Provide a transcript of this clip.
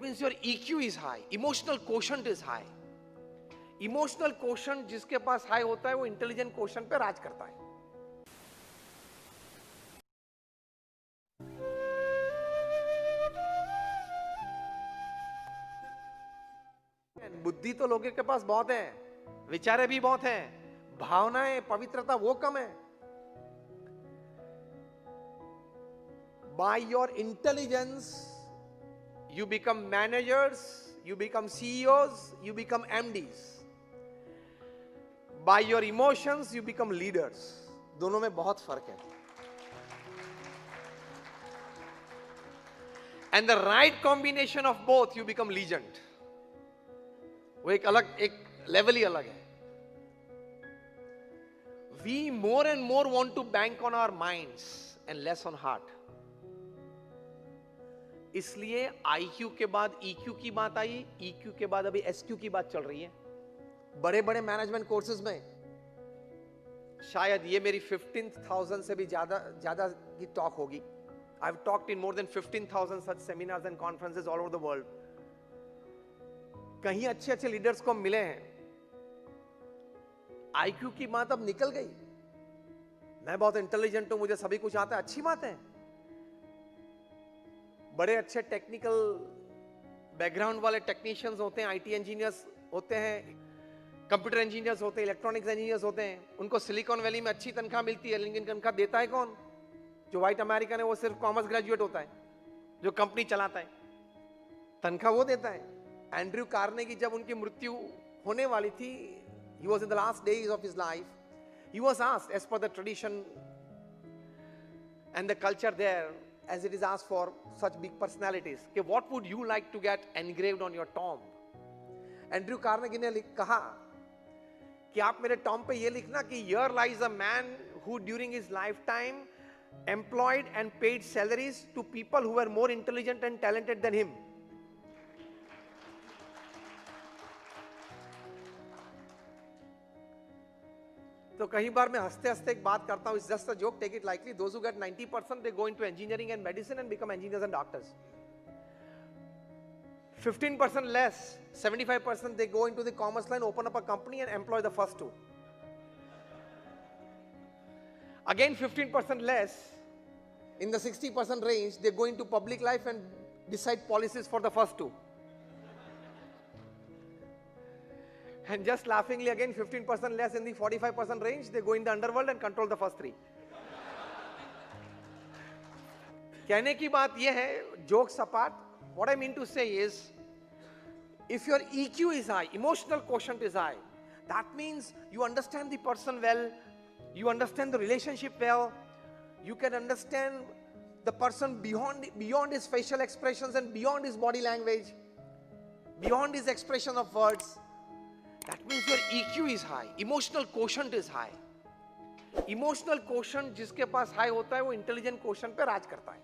means your EQ is high, emotional quotient is high. Emotional quotient जिसके पास high होता है वो इंटेलिजेंट क्वोशंट पे राज करता है. बुद्धि तो लोगों के पास बहुत है, विचारे भी बहुत हैं, भावनाएं, पवित्रता वो कम है. By your intelligence, you become managers, you become CEOs, you become MDs. By your emotions, you become leaders. दोनों में बहुत फर्क है. And the right combination of both, you become legend. वो एक अलग, एक लेवल ही अलग है. We more and more want to bank on our minds and less on heart. इसलिए IQ के बाद EQ की बात आई, EQ के बाद अभी SQ की बात चल रही है. बड़े बड़े मैनेजमेंट कोर्सेज में शायद ये मेरी 15,000 से भी ज्यादा की टॉक होगी. I've talked in more than 15,000 such seminars and conferences all over the world. कहीं अच्छे लीडर्स को मिले हैं. IQ की बात अब निकल गई. मैं बहुत इंटेलिजेंट हूं, मुझे सभी कुछ आता है, अच्छी बात है. बड़े अच्छे टेक्निकल बैकग्राउंड वाले टेक्नीशियंस होते हैं, IT इंजीनियर्स होते हैं, कंप्यूटर इंजीनियर्स होते हैं, इलेक्ट्रॉनिक्स इंजीनियर्स होते हैं. उनको सिलिकॉन वैली में अच्छी तनख्वाह मिलती है, लेकिन तनख्वाह देता है कौन? जो व्हाइट अमेरिकन है वो सिर्फ कॉमर्स ग्रेजुएट होता है, जो कंपनी चलाता है, तनख्वाह वो देता है. एंड्रयू कार्नेगी जब उनकी मृत्यु होने वाली थी, he was in the last days of his life, he was asked as per the tradition and the culture there, as it is asked for such big personalities, कि what would you like to get engraved on your tomb? Andrew Carnegie ने कहा कि आप मेरे Tom पे ये लिखना कि here lies a man who during his lifetime employed and paid salaries to people who were more intelligent and talented than him. तो कई बार मैं हंसते हंसते एक बात करता हूं, it's just a joke, take it lightly. Those who get 90% they go into engineering and medicine and become engineers and doctors. 15% less, 75% they go into the commerce line, open up a company and employ the first two. Again 15% less, in the 60% range, they go into public life and decide policies for the first two. And just laughingly, again 15% less in the 45% range, they go in the underworld and control the first three. कहने की बात यह है, jokes apart, what I mean to say is, if your EQ is high, emotional quotient is high, that means you understand the person well, you understand the relationship well, you can understand the person beyond his facial expressions and beyond his body language, beyond his expression of words. That means your EQ is high, emotional quotient is high. Emotional quotient जिसके पास high होता है वो intelligent quotient पे राज करता है.